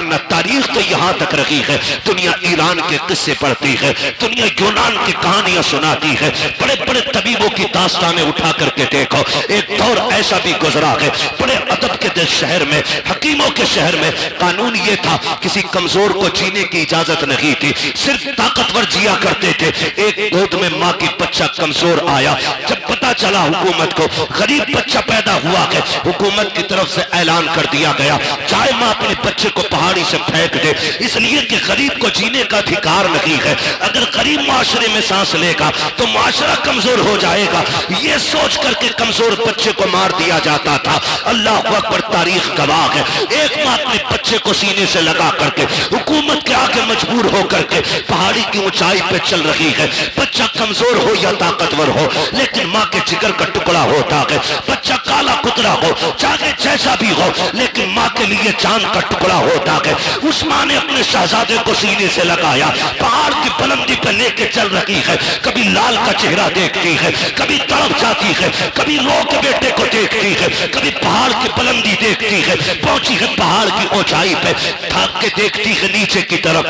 वरना तारीख तो यहाँ तक रखी है, दुनिया ईरान के किस्से पढ़ती है, दुनिया यूनान की कहानियां सुनाती है, बड़े बड़े तबीबों की दास्तानें उठा करके देखो। एक दौर ऐसा भी गुजरा है, बड़े अदब के शहर में, हकीमों के शहर में कानून ये था, किसी कमजोर को जीने की इजाजत नहीं थी, सिर्फ ताकतवर जिया करते थे। एक गोद में माँ की बच्चा कमजोर आया, जब पता चला हुकूमत को गरीब बच्चा पैदा हुआ है, हुकूमत की तरफ से ऐलान कर दिया गया चाहे माँ अपने बच्चे को पहाड़ी से फेंक दे, इसलिए कि गरीब को जीने का अधिकार नहीं है। अगर गरीब माशरे में सांस लेगा तो माशरा कमजोर हो जाएगा, ये सोच करके कमजोर बच्चे को मार दिया जाता था। अल्लाह अकबर, तारीख गवाह है। एक माँ अपने बच्चे को सीने से लगा करके हुकूमत के आगे मजबूर होकर के पहाड़ी की ऊंचाई पे चल रही है। बच्चा कमजोर हो या ताकतवर हो, लेकिन माँ के जिगर का टुकड़ा होता है। बच्चा काला कुतरा हो, चाहे जैसा भी हो, लेकिन माँ के लिए चांद का टुकड़ा होता है। उस माँ ने अपने शहजादे को सीने से लगाया, पहाड़ की बुलंदी पे लेके चल रही है। कभी लाल का चेहरा देखती है, कभी तड़प जाती है, कभी रो के बेटे को देखती है, कभी पहाड़ की बुलंदी देखती है। पहुंची है पहाड़ की ऊंचाई पे, थक के देखती है नीचे की तरफ।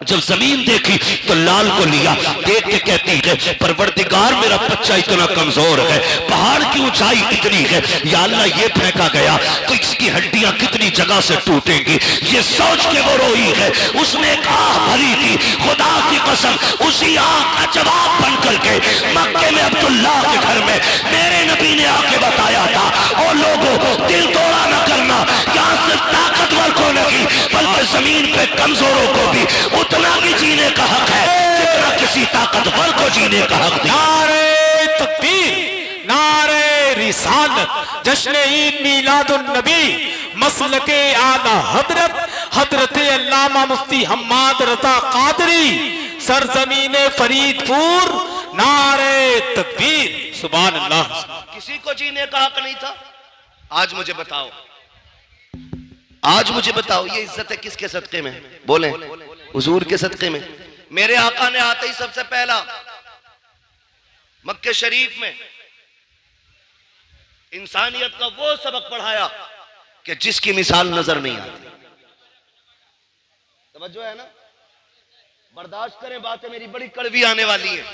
जब जमीन देखी तो लाल को लिया, देख के कहती है परवरदिगार मेरा बच्चा इतना कमजोर है, पहाड़ की ऊंचाई इतनी है, या अल्लाह ये फेंका गया तो इसकी हड्डियां कितनी जगह से टूटेंगी। ये सोच के वो रोई है। उसने एक आह भरी थी, खुदा की कसम उसी आह का जवाब बन करके मक्के में अब्दुल्लाह के घर में मेरे नबी ने आके बताया था, ओ लोगों दिल तोड़ा न करना, यहाँ सिर्फ ताकतवर को नहीं बल्कि जमीन पे कमजोरों को भी उतना ही जीने का हक है जितना किसी ताकतवर को जीने का हक है। नारे तकबीर, नारे रिसालत, जश्न ईद मीलादुन नबी, मसलके आला हजरत हजरत अल्लामा मुफ्ती हम्माद रजा कादरी, सरजमीने फरीदपुर, नारे तकबीर, सुभान अल्लाह। किसी को जीने का हक नहीं था। आज मुझे बताओ, आज मुझे बताओ ये इज्जत है किसके सदके में? बोले हुजूर के सदके में। मेरे आका ने आते ही सबसे पहला मक्के शरीफ में इंसानियत का वो सबक पढ़ाया कि जिसकी मिसाल नजर नहीं आती। समझो है ना? बर्दाश्त करें, बातें मेरी बड़ी कड़वी आने वाली है।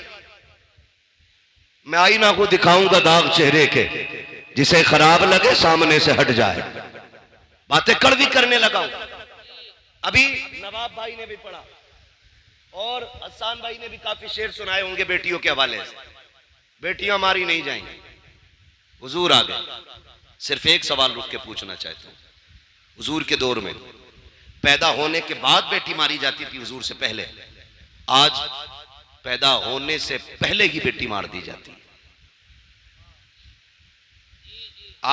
मैं आईना को दिखाऊंगा दाग चेहरे के, जिसे खराब लगे सामने से हट जाए। बातें कड़वी करने लगा हूं। अभी नवाब भाई ने भी पढ़ा और हसन भाई ने भी काफी शेर सुनाए होंगे बेटियों के हवाले से। बेटियां मारी नहीं जाएंगी। हुजूर आ गए। सिर्फ एक सवाल रुक के पूछना चाहता हूं। हुजूर के दौर में पैदा होने के बाद बेटी मारी जाती थी, हुजूर से पहले। आज पैदा होने से पहले ही बेटी मार दी जाती है।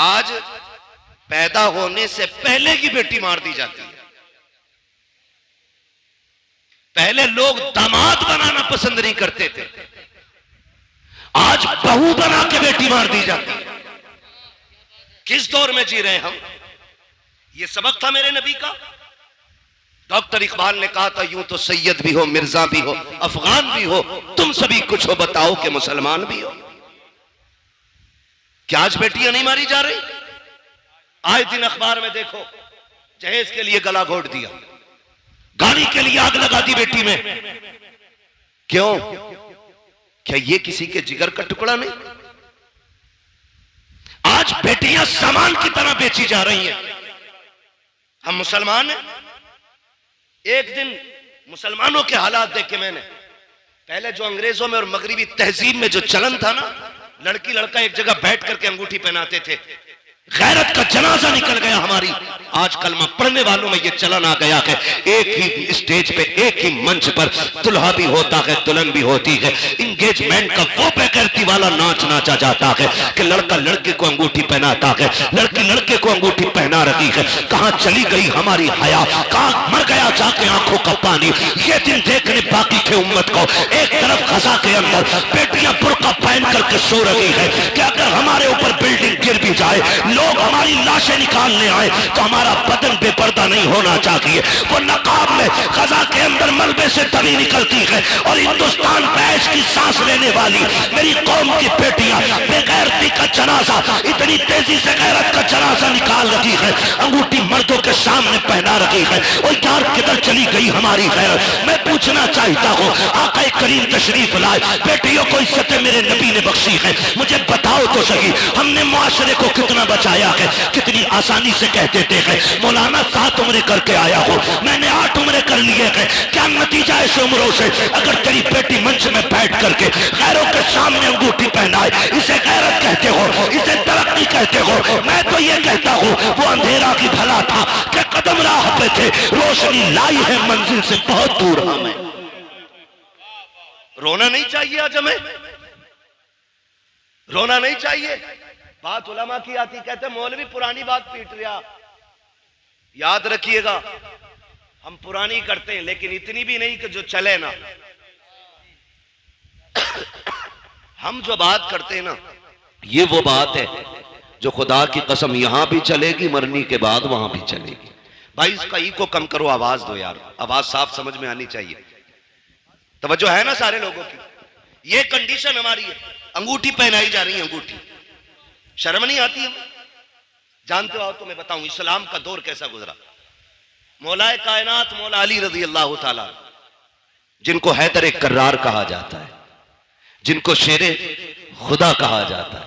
आज पैदा होने से पहले ही बेटी मार दी जाती है। पहले लोग दामाद बनाना पसंद नहीं करते थे, आज बहू बना के बेटी मार दी जाती है। किस दौर में जी रहे हैं हम? यह सबक था मेरे नबी का। डॉक्टर इकबाल ने कहा था, यूं तो सैयद भी हो, मिर्जा भी हो, अफगान भी हो, तुम सभी कुछ हो, बताओ कि मुसलमान भी हो। क्या आज बेटियां नहीं मारी जा रही? आए दिन अखबार में देखो, जहेज के लिए गला घोट दिया, गाड़ी के लिए आग लगा दी बेटी में। क्यों? क्या ये किसी के जिगर का टुकड़ा नहीं? आज बेटियां सामान की तरह बेची जा रही हैं। हम मुसलमान हैं। एक दिन मुसलमानों के हालात देखे मैंने। पहले जो अंग्रेजों में और मगरिबी तहजीब में जो चलन था ना, लड़की लड़का एक जगह बैठ करके अंगूठी पहनाते थे। गैरत का जनाजा निकल गया हमारी। आज कलमा पढ़ने वालों में यह चलन आ गया है, एक ही स्टेज पे, एक ही मंच पर दुल्हा भी होता है, दुल्हन भी होती है। इंगेजमेंट का वो बेगैरती वाला नाच नाचा जाता है कि लड़का लड़के को अंगूठी पहनाता है, लड़की लड़के को अंगूठी पहना रही है। कहां चली गई हमारी हया? कहां मर गया जाके आंखों का पानी? ये दिन देखने बाकी थे उम्मत को। एक तरफ खजा के अंदर बेटियां बुर्का पहन करके सो रही है कि अगर हमारे ऊपर बिल्डिंग गिर भी जाए, लोग हमारी लाशें निकालने आए तो हमारा बदन बेपर्दा नहीं होना चाहिए। वो नकाब में गजा के अंदर मलबे से तभी निकलती है और हिंदुस्तान पैश की सांस लेने वाली मेरी कौम की बेटियां बेगैरती का जनाजा इतनी तेजी से गैरत का जनाजा निकाल रही है, अंगूठी मर्दों के सामने पहना रही है। और यार किधर चली गई हमारी गैरत? मैं पूछना चाहता हूँ, आका करीम तशरीफ लाए, बेटियों को इज्जत मेरे नबी ने बख्शी है, मुझे बताओ तो सही हमने मुआशरे को कितना बचाया है? कितनी आसानी से कह देते हैं मौलाना 7 उम्रें करके आया हूँ, मैंने 8 उम्रें कर लिए हैं, क्या नतीजा है इस उम्रों से? अगर तेरी बेटी मंच में बैठ करके गैरों के सामने अंगूठी पहनाए, इसे गैरत कहते हो, इसे तरक्की कहते हो? मैं तो ये कहता हूँ वो अंधेरा की भला था कि कदम राह पे थे, रोशनी लाई है मंजिल से बहुत दूर हमें। रोना नहीं चाहिए आज हमें, रोना नहीं चाहिए। बात उलमा की आती, कहते मौलवी पुरानी बात पीट रहा। याद रखिएगा हम पुरानी करते हैं लेकिन इतनी भी नहीं कि जो चले ना। हम जो बात करते हैं ना, ये वो बात है जो खुदा की कसम यहां भी चलेगी, मरने के बाद वहां भी चलेगी। भाई इसका ई को कम करो, आवाज दो यार, आवाज साफ समझ में आनी चाहिए। तवज्जो है ना सारे लोगों की? ये कंडीशन हमारी है, अंगूठी पहनाई जा रही है, अंगूठी। शर्म नहीं आती है? जानते हो तो मैं बताऊं इस्लाम का दौर कैसा गुजरा। मौलाए कायनात मौला अली रजी अल्लाह ताला, जिनको हैदर कर्रार कहा जाता है, जिनको शेरे खुदा कहा जाता है,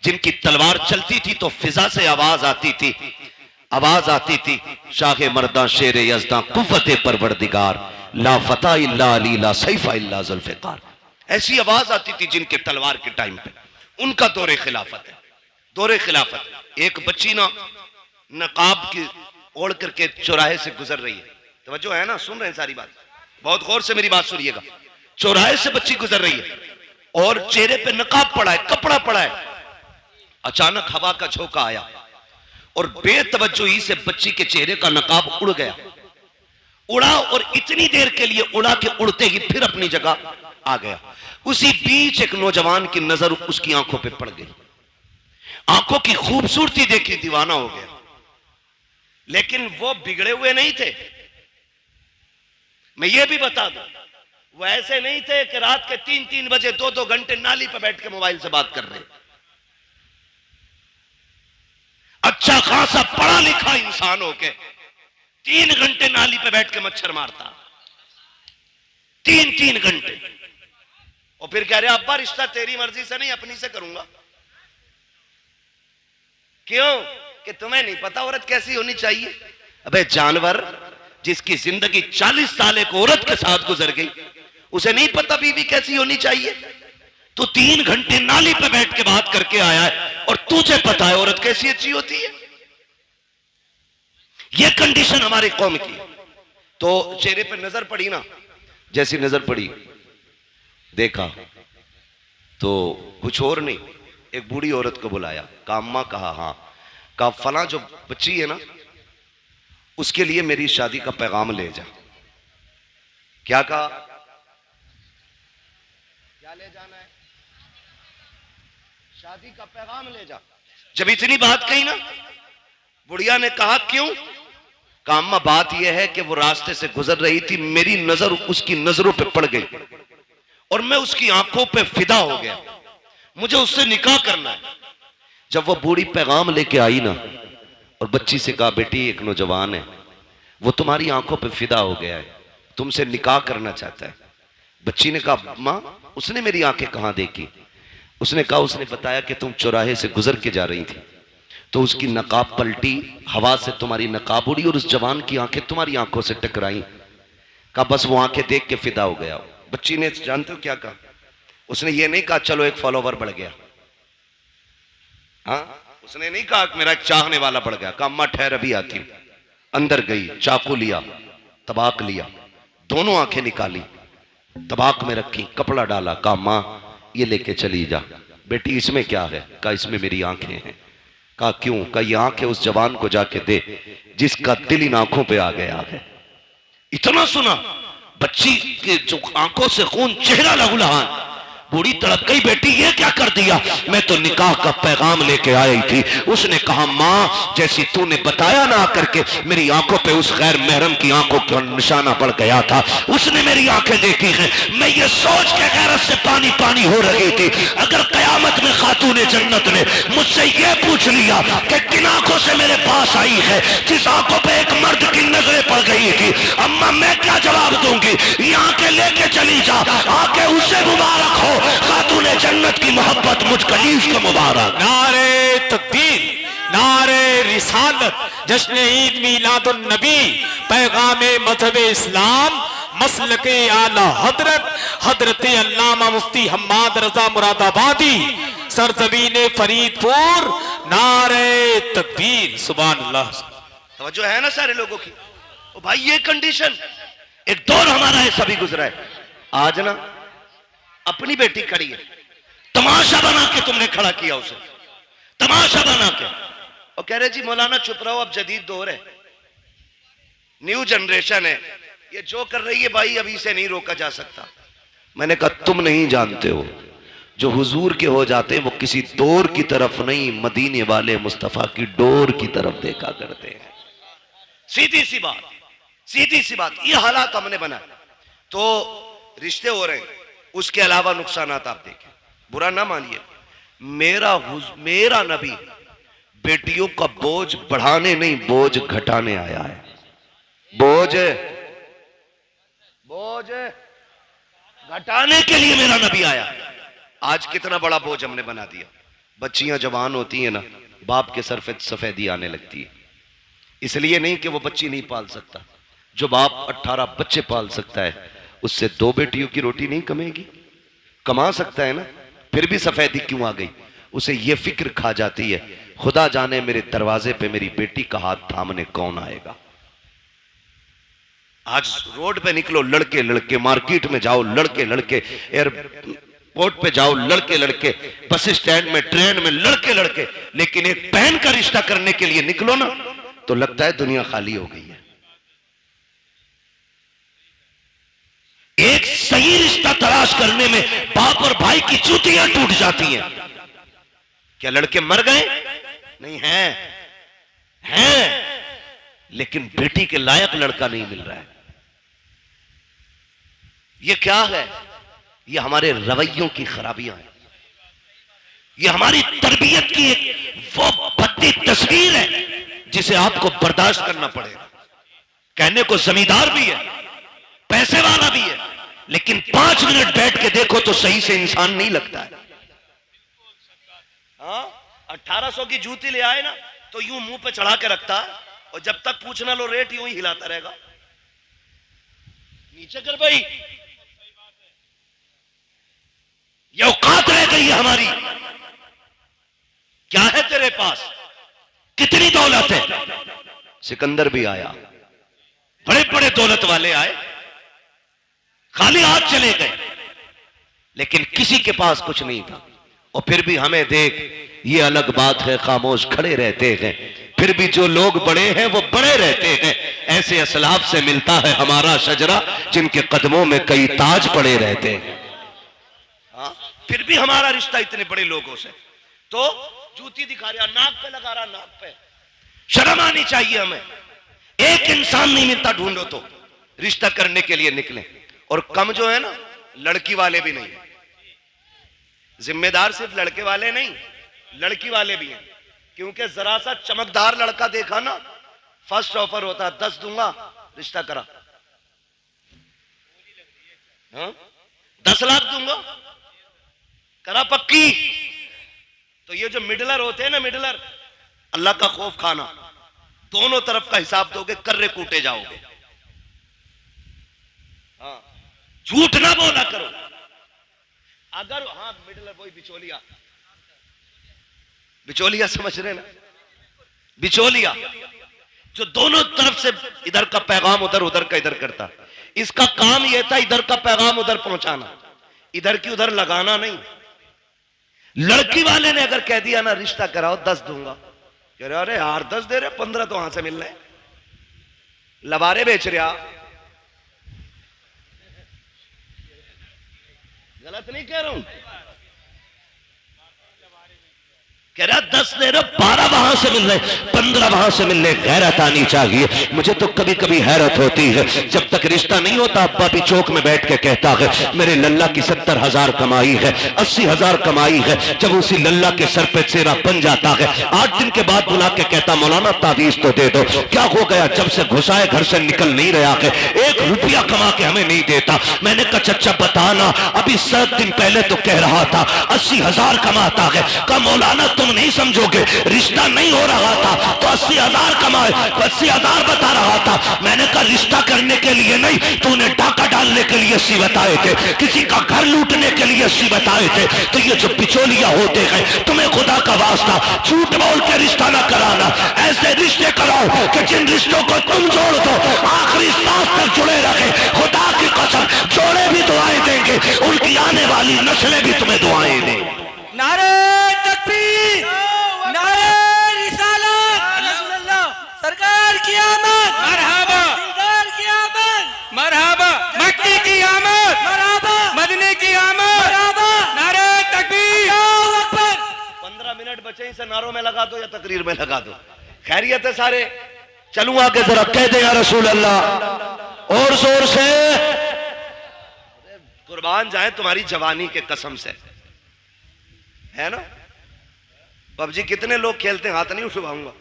जिनकी तलवार चलती थी तो फिजा से आवाज आती थी, आवाज आती थी शाह मर्दा शेर यज़दा कुव्वते परवरदिगार ला फता इल्ला अली ला सैफा इल्ला जुल्फ़िकार। ऐसी आवाज आती थी जिनके तलवार के टाइम पे। उनका दौरे खिलाफत है, दौरे खिलाफत। एक बच्ची ना नकाब की ओढ़ करके चौराहे से गुजर रही है, तवज्जो है ना, सुन रहे हैं सारी बात, बहुत गौर से मेरी बात सुनिएगा। चौराहे से बच्ची गुजर रही है और चेहरे पे नकाब पड़ा है, कपड़ा पड़ा है। अचानक हवा का झोंका आया और बेतवज्जोही से बच्ची के चेहरे का नकाब उड़ गया, उड़ा और इतनी देर के लिए उड़ा के उड़ते ही फिर अपनी जगह आ गया। उसी बीच एक नौजवान की नजर उसकी आंखों पे पड़ गई, आंखों की खूबसूरती देखी दीवाना हो गया। लेकिन वो बिगड़े हुए नहीं थे, मैं ये भी बता दूं, वो ऐसे नहीं थे कि रात के 3-3 बजे 2-2 घंटे नाली पर बैठ के मोबाइल से बात कर रहे। अच्छा खासा पढ़ा लिखा इंसान हो के 3 घंटे नाली पे बैठ के मच्छर मारता, 3-3 घंटे, और फिर कह रहे अब्बा रिश्ता तेरी मर्जी से नहीं अपनी से करूंगा। क्यों? कि तुम्हें नहीं पता औरत कैसी होनी चाहिए। अबे जानवर, जिसकी जिंदगी 40 साल एक औरत के साथ गुजर गई, उसे नहीं पता बीवी कैसी होनी चाहिए? तो 3 घंटे नाली पे बैठ के बात करके आया है और तुझे पता है औरत कैसी अच्छी होती है। ये कंडीशन हमारी कौम की। तो चेहरे पे नजर पड़ी ना, जैसी नजर पड़ी देखा तो कुछ और नहीं, एक बूढ़ी औरत को बुलाया, कहा अम्मा, कहा हाँ, कहा फला जो बच्ची है ना उसके लिए मेरी शादी का पैगाम ले जा। क्या कहा? क्या ले जाना है? शादी का पैगाम ले जा। जब इतनी बात कही ना, बुढ़िया ने कहा क्यों? कहा अम्मा बात यह है कि वो रास्ते से गुजर रही थी, मेरी नजर उसकी नजरों पे पड़ गई और मैं उसकी आंखों पे फिदा हो गया, मुझे उससे निकाह करना है। जब वो बूढ़ी पैगाम लेके आई ना और बच्ची से कहा बेटी एक नौजवान है, वो तुम्हारी आंखों पे फिदा हो गया है, तुमसे निकाह करना चाहता है। बच्ची ने कहा मां, उसने मेरी आंखें कहां देखी? उसने कहा उसने बताया कि तुम चौराहे से गुजर के जा रही थी तो उसकी नकाब पलटी, हवा से तुम्हारी नकाब उड़ी और उस जवान की आंखें तुम्हारी आंखों से टकराई। कहा बस वो आंखें देख के फिदा हो गया। बच्ची ने जानते हो क्या कहा? उसने ये नहीं कहा चलो एक फॉलोवर बढ़ गया, हाँ, उसने नहीं कहा कि मेरा एक चाहने वाला बढ़ गया। कहा अम्मा ठहर अभी आती हूं। अंदर गई, चाकू लिया, तबाक लिया, दोनों आंखें निकाली, तबाक में रखी, कपड़ा डाला, कहा मां ये लेके चली जा। बेटी इसमें क्या है? कहा इसमें मेरी आंखें हैं। कहा क्यों? कहा ये आंखें उस जवान को जाके दे जिसका दिल इन आंखों पे आ गया है। इतना सुना, बच्ची के जो आंखों से खून, चेहरा लहूलुहान, बूढ़ी तड़प गई, बेटी ये क्या कर दिया? मैं तो निकाह का पैगाम लेके आई थी। उसने कहा माँ जैसी तूने बताया ना करके मेरी आंखों पे उस गैर महरम की आंखों का निशाना पड़ गया था। उसने मेरी आंखें देखी हैं, मैं ये सोच के गैरत से पानी पानी हो रही थी, अगर कयामत में खातून जन्नत ने मुझसे ये पूछ लिया कि किन आंखों से मेरे पास आई है, जिस आंखों पे एक मर्द की नजरें पड़ गई थी, अम्मा मैं क्या जवाब दूंगी? ये आंखें लेके चली जा, आके उसे मुबारक हो, खातून जन्नत की मोहब्बत मुझ कलीफ को मुबारक। नारे तकबीर, नारे रिसालत, जश्न ईद मीलादुन नबी, पैगामे मजहब इस्लाम, मसलके आला हजरत हजरत अल्लामा मुफ्ती हम्माद रजा मुरादाबादी, सरजमीन फरीदपुर, नारे तकबीर, सुभान अल्लाह। तवज्जो है ना सारे लोगों की? ओ भाई ये कंडीशन, एक दौर हमारा है सभी गुजरा है। आज ना अपनी बेटी खड़ी है, तमाशा बना के तुमने खड़ा किया उसे, तमाशा बना के, और कह रहे जी मौलाना चुप रहो, अब जदीद दौर है, न्यू जनरेशन है, ये जो कर रही है भाई अभी से नहीं रोका जा सकता। मैंने कहा तुम नहीं जानते हो, जो हुजूर के हो जाते हैं वो किसी दौर की तरफ नहीं, मदीने वाले मुस्तफा की डोर की तरफ देखा करते हैं। सीधी सी बात, सीधी सी बात, ये हालात हमने बनाए तो रिश्ते हो रहे हैं, उसके अलावा नुकसानात आप देखें, बुरा ना मानिए। मेरा नबी बेटियों का बोझ बढ़ाने नहीं, बोझ घटाने आया है। बोझ घटाने के लिए मेरा नबी आया। आज कितना बड़ा बोझ हमने बना दिया। बच्चियां जवान होती हैं ना, बाप के सर पे सफेदी आने लगती है, इसलिए नहीं कि वो बच्ची नहीं पाल सकता। जो बाप 18 बच्चे पाल सकता है उससे 2 बेटियों की रोटी नहीं कमेगी? कमा सकता है ना, फिर भी सफेदी क्यों आ गई? उसे ये फिक्र खा जाती है, खुदा जाने मेरे दरवाजे पे मेरी बेटी का हाथ थामने कौन आएगा। आज रोड पे निकलो लड़के लड़के, मार्केट में जाओ लड़के लड़के, एयरपोर्ट पे जाओ लड़के लड़के, बस स्टैंड में, ट्रेन में लड़के लड़के, लेकिन एक बहन का रिश्ता करने के लिए निकलो ना तो लगता है दुनिया खाली हो गई है। एक सही रिश्ता तलाश करने में बाप और भाई की चूतियां टूट जाती हैं। क्या लड़के मर गए? नहीं हैं, लेकिन बेटी के लायक लड़का नहीं मिल रहा है। ये क्या है? ये हमारे रवैयों की खराबियां हैं, ये हमारी तरबियत की एक वो भद्दी तस्वीर है जिसे आपको बर्दाश्त करना पड़ेगा। कहने को जमींदार भी है, पैसे वाला भी है, लेकिन 5 मिनट बैठ के देखो तो सही से इंसान नहीं लगता है। 1800 की जूती ले आए ना तो यूं मुंह पे चढ़ा के रखता है, और जब तक पूछना लो रेट यूं ही हिलाता रहेगा। नीचे कर भाई, ये औकात रह गई है हमारी। क्या है तेरे पास? कितनी दौलत है? सिकंदर भी आया, बड़े बड़े दौलत वाले आए, खाली हाथ चले गए, लेकिन किसी के पास कुछ नहीं था। और फिर भी हमें देख, ये अलग बात है, खामोश खड़े रहते हैं, फिर भी जो लोग बड़े हैं वो बड़े रहते हैं। ऐसे असलाफ से मिलता है हमारा शजरा, जिनके कदमों में कई ताज पड़े रहते हैं। फिर भी हमारा रिश्ता इतने बड़े लोगों से, तो जूती दिखा रहा, नाक पे लगा रहा, नाक पे। शर्म आनी चाहिए हमें। एक इंसान नहीं मिलता, ढूंढो तो रिश्ता करने के लिए निकले। और कम जो है ना, लड़की वाले भी नहीं, जिम्मेदार सिर्फ लड़के वाले नहीं, लड़की वाले भी हैं। क्योंकि जरा सा चमकदार लड़का देखा ना, फर्स्ट ऑफर होता है 10 दूंगा, रिश्ता करा। 10 लाख दूंगा, करा पक्की। तो ये जो मिडलर होते हैं ना, मिडलर, अल्लाह का खौफ खाना, दोनों तरफ का हिसाब दोगे, कर्रे कूटे जाओगे। झूठ ना बोला करो। अगर मिडलर वही बिचौलिया, बिचौलिया समझ रहे ना, बिचौलिया जो दोनों तरफ से इधर का पैगाम उधर, उधर का इधर करता। इसका काम यह था इधर का पैगाम उधर पहुंचाना, इधर की उधर लगाना नहीं। लड़की वाले ने अगर कह दिया ना रिश्ता कराओ 10 दूंगा, कह रहे अरे यार 10 दे रहे, 15 तो वहां से मिल रहे, लबारे बेच रहा। गलत नहीं कह रहा हूं, कह रहा 10 दे रहे, 12 वहां से मिल रहे, 15 वहां से मिल रहे। गैरत आनी चाहिए। मुझे तो कभी कभी हैरत होती है, जब तक रिश्ता नहीं होता अब्बा भी चौक में बैठ के कहता है मेरे लल्ला की 70,000 कमाई है, 80,000 कमाई है। जब उसी लल्ला के सर पे चेहरा बन जाता है, 8 दिन के बाद बुला के कहता मौलाना तावीज तो दे दो। क्या हो गया? जब से घुसाए घर से निकल नहीं रहा है, 1 रुपया कमा के हमें नहीं देता। मैंने कहा चच्चा बताना, अभी 7 दिन पहले तो कह रहा था 80,000 कमाता है। कहा मौलाना तुम नहीं समझोगे, रिश्ता नहीं हो रहा था तो 80,000 कमाए, 80,000 बता रहा था। मैंने कहा रिश्ता करने के लिए नहीं, तूने डाका डालने के लिए 80 बताए थे, किसी का घर लूटने के लिए 80 बताए थे। तो ये जो बिचौलिया होते हैं, तुम्हें खुदा का वास्ता झूठ बोल के रिश्ता ना कराना, ऐसे रिश्ते कराओ कि जिन रिश्तों को तुम जोड़ दो आखिरी सांस तक जुड़े रखे। खुदा की कसम जोड़े भी दुआएं देंगे, उनकी आने वाली नस्लें भी तुम्हें दुआएं देंगी। नारे तकबीर, नारे रिसालत, सरकार की आमद, मरहबा, सरकार की आमद, मरहबा, मक्की की आमद, मरहबा, मदीने की आमद, मरहबा, नारे तकबीर, अल्लाहू अकबर। 15 मिनट बचे, इसे नारों में लगा दो या तकरीर में लगा दो। खैरियत है सारे? चलूं आगे, जरा कह दे या रसूल अल्लाह और जोर से। कुर्बान जाए तुम्हारी जवानी के कसम से, है ना? पबजी कितने लोग खेलते हैं? हाथ नहीं उठवाऊंगा।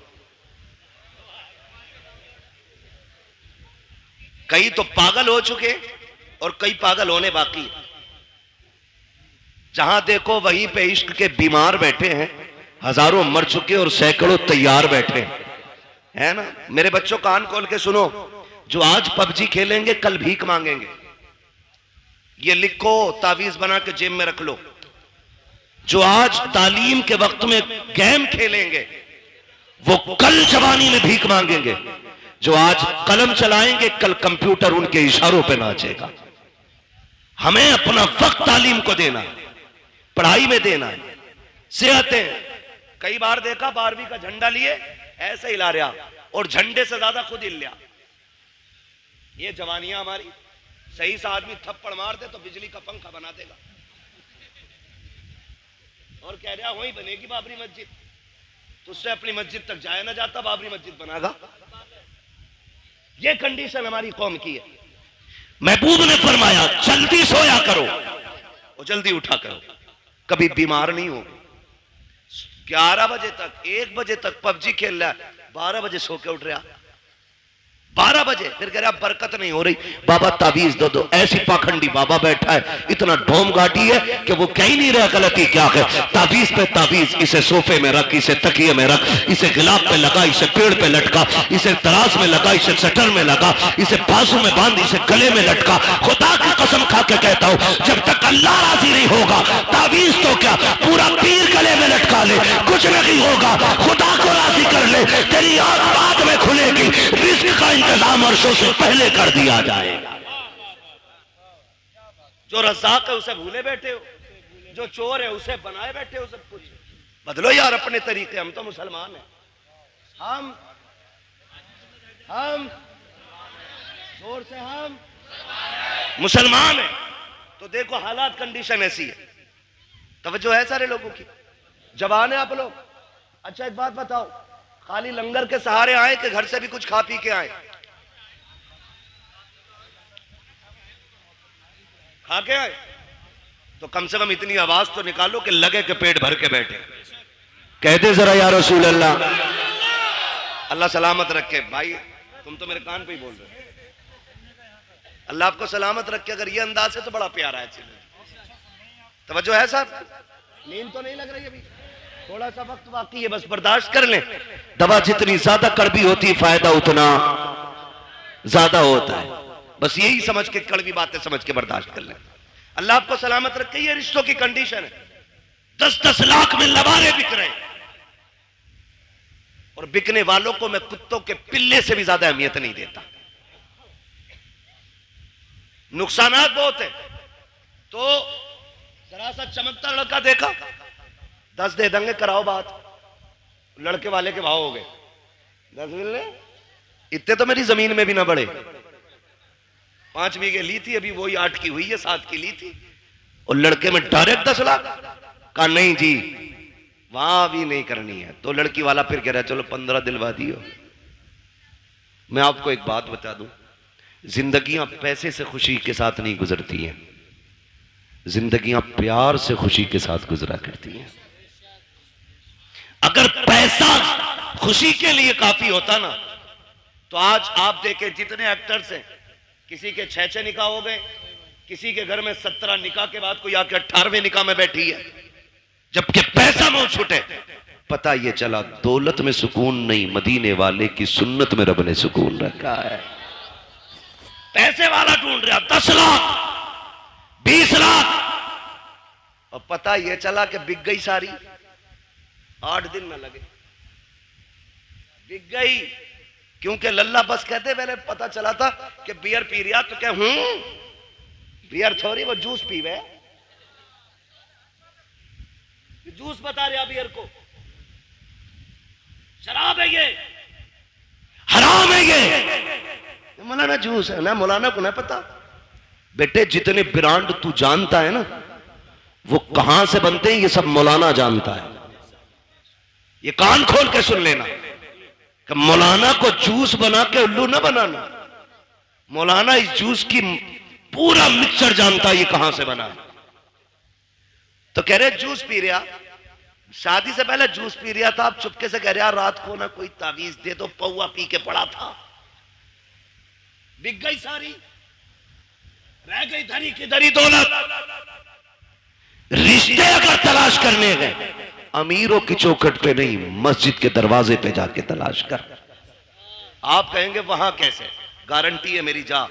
कई तो पागल हो चुके और कई पागल होने बाकी। जहां देखो वहीं पे इश्क के बीमार बैठे हैं, हजारों मर चुके और सैकड़ों तैयार बैठे हैं, है ना? मेरे बच्चों कान खोल के सुनो, जो आज पबजी खेलेंगे कल भीख मांगेंगे। ये लिखो, तावीज बना के जेब में रख लो। जो आज तालीम के वक्त में गेम खेलेंगे वो कल जवानी में भीख मांगेंगे। जो आज कलम चलाएंगे कल कंप्यूटर उनके इशारों पे नाचेगा। हमें अपना वक्त तालीम को देना, पढ़ाई में देना है। सेहतें, कई बार देखा 12वीं का झंडा लिए ऐसे हिला रहा और झंडे से ज्यादा खुद हिल लिया। ये जवानियां हमारी। सही सा आदमी थप्पड़ मार दे तो बिजली का पंखा बना देगा और कह रहा वहीं बनेगी बाबरी मस्जिद। तुझसे अपनी मस्जिद तक जाया ना जाता, बाबरी मस्जिद बनागा। ये कंडीशन हमारी कौम की है। महबूब ने फरमाया जल्दी सोया करो और जल्दी उठा करो, कभी बीमार नहीं हो। 11 बजे तक, 1 बजे तक पबजी खेल रहा है, 12 बजे सो के उठ रहा, 12 बजे फिर कह रहा बरकत नहीं हो रही, बाबा तावीज दो दो। ऐसी पाखंडी बाबा बैठा है, इतना ढोम घाटी है कि वो कह ही नहीं रहा गलती क्या है। तावीज पे तावीज, इसे सोफे में रख, इसे तकिए में रख, इसे गिलाब पे लगा, इसे पेड़ पे लटका, इसे तराज में लगा, इसे शटर में लगा, इसे बाजू में बांध, इसे गले में लटका। खुदा की कसम खा के कहता हूं, जब तक अल्लाह राजी नहीं होगा तावीज तो क्या पूरा पीर गले में लटका ले, कुछ नहीं होगा। खुदा को राजी कर ले, तेरी आंख बाद में खुलेगी। रिस्क का इंतजाम अर्शों से पहले कर दिया जाएगा। जो रज़ाक है उसे भूले बैठे हो, जो चोर है उसे बनाए बैठे हो। सब कुछ बदलो यार अपने तरीके। हम तो मुसलमान हैं, हम जोर से हम मुसलमान हैं। तो देखो हालात, कंडीशन ऐसी है। तवज्जो है सारे लोगों की? जवान है आप लोग? अच्छा एक बात बताओ, खाली लंगर के सहारे आए कि घर से भी कुछ खा पी के आए? खा के आए तो कम से कम इतनी आवाज तो निकालो कि लगे कि पेट भर के बैठे। कहते जरा या रसूल अल्लाह। अल्लाह सलामत रखे। भाई तुम तो मेरे कान पे ही बोल रहे हो। अल्लाह आपको सलामत रखे। अगर ये अंदाज है तो बड़ा प्यारा है। तवज्जो है साहब? नींद तो नहीं लग रही अभी? थोड़ा सा वक्त बाकी है, बस बर्दाश्त कर लें। दवा जितनी ज्यादा कड़वी होती है फायदा उतना ज्यादा होता है। बस यही समझ के, कड़वी बातें समझ के बर्दाश्त कर लें। अल्लाह आपको सलामत रखे। ये रिश्तों की कंडीशन है। 10-10 लाख में लबारे बिक रहे हैं और बिकने वालों को मैं कुत्तों के पिल्ले से भी ज्यादा अहमियत नहीं देता। नुकसानात बहुत है। तो जरा सा चमकता लड़का देखा, 10 दे देंगे, कराओ बात। लड़के वाले के भाव हो गए 10 मिलने। इतने तो मेरी जमीन में भी ना बढ़े। 5 बीघे ली थी, अभी वही 8 की हुई है, 7 की ली थी। और लड़के में डायरेक्ट 10 लाख। कहा नहीं जी वहां भी नहीं करनी है। तो लड़की वाला फिर कह रहा है चलो 15 दिलवा दियो। मैं आपको एक बात बता दूं, जिंदगियां पैसे से खुशी के साथ नहीं गुजरती हैं, जिंदगियां प्यार से खुशी के साथ गुजरा करती हैं। अगर पैसा खुशी के लिए काफी होता ना तो आज आप देखें जितने एक्टर्स हैं, किसी के 6 निकाह हो गए, किसी के घर में 17 निकाह के बाद कोई आके 18वें निकाह में बैठी है, जबकि पैसा मुंह छूटे। पता ये चला दौलत में सुकून नहीं, मदीने वाले की सुन्नत में रब ने सुकून रखा है। पैसे वाला ढूंढ रहा 10 लाख 20 लाख, और पता ये चला कि बिक गई सारी, 8 दिन न लगे बिक गई। क्योंकि लल्ला बस कहते, पहले पता चला था कि बियर पी रिया तो क्या बियर थोड़ी वो जूस पीवे, जूस बता रहा बियर को, शराब है ये, हराम है ये। मौलाना जूस है ना, मौलाना को ना पता। बेटे जितने ब्रांड तू जानता है ना वो कहां से बनते हैं ये सब मौलाना जानता है। ये कान खोल के सुन लेना कि मौलाना को जूस बना के उल्लू ना बनाना। मौलाना इस जूस की पूरा मिक्सचर जानता है ये कहां से बना। तो कह रहे जूस पी रहा, शादी से पहले जूस पी रहा था, अब चुपके से कह रहा रात को ना कोई तावीज दे दो, पौवा पी के पड़ा था, बिक गई सारी, रह गई धरी की धरी दौलत। रिश्ते अगर तलाश करने गए अमीरों की चौखट पे नहीं, मस्जिद के दरवाजे पे जाके तलाश कर। आप कहेंगे वहां कैसे, गारंटी है मेरी, जा।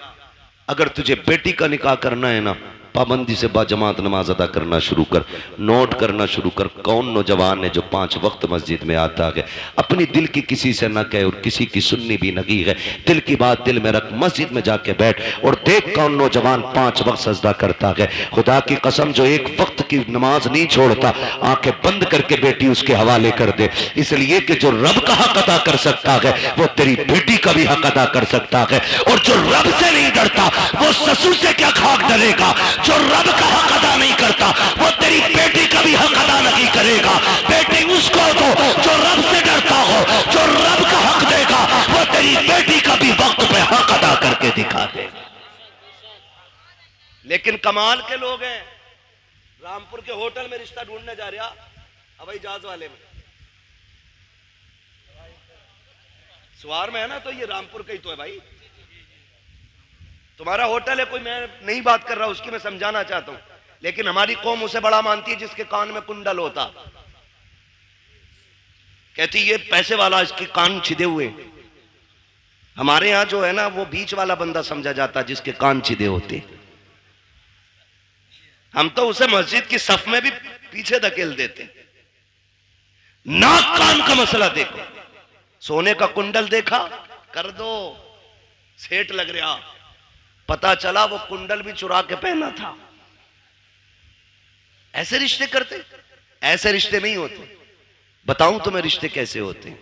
अगर तुझे बेटी का निकाह करना है ना, पाबंदी से बाजमात नमाज अदा करना शुरू कर, नोट करना शुरू कर। कौन नौजवान है जो 5 वक्त मस्जिद में आता है, अपनी दिल की किसी से ना कहे और किसी की सुननी भी नहीं है, दिल की बात दिल में रख, मस्जिद में जाके बैठ और देख कौन नौजवान 5 वक्त सजदा करता है। खुदा की कसम जो 1 वक्त की नमाज नहीं छोड़ता, आंखें बंद करके बेटी उसके हवाले कर दे, इसलिए कि जो रब का हक अदा कर सकता है वो तेरी बेटी का भी हक अदा कर सकता है। और जो रब से नहीं डरता वो ससुर से क्या खाक डरेगा। जो रब का हक अदा नहीं करता वो तेरी बेटी का भी हक अदा नहीं करेगा। बेटी उसको दो जो रब से डरता हो, जो रब का हक देगा वो तेरी बेटी का भी वक्त पे हक अदा करके दिखा देगा। लेकिन कमाल के लोग हैं, रामपुर के होटल में रिश्ता ढूंढने जा रहा हवाई जहाज वाले में, सवार में है ना, तो ये रामपुर का ही तो है भाई, तुम्हारा होटल है कोई, मैं नहीं बात कर रहा उसकी, मैं समझाना चाहता हूं। लेकिन हमारी कौम उसे बड़ा मानती है जिसके कान में कुंडल होता, कहती ये पैसे वाला, इसके कान छिदे हुए। हमारे यहां जो है ना वो बीच वाला बंदा समझा जाता जिसके कान छिदे होते। हम तो उसे मस्जिद की सफ में भी पीछे धकेल देते। नाक कान का मसला देखो, सोने का कुंडल देखा कर दो, सेठ लग रहा, पता चला वो कुंडल भी चुरा के पहना था। ऐसे रिश्ते करते, ऐसे रिश्ते नहीं होते। बताऊं तुम्हें रिश्ते कैसे होते हैं।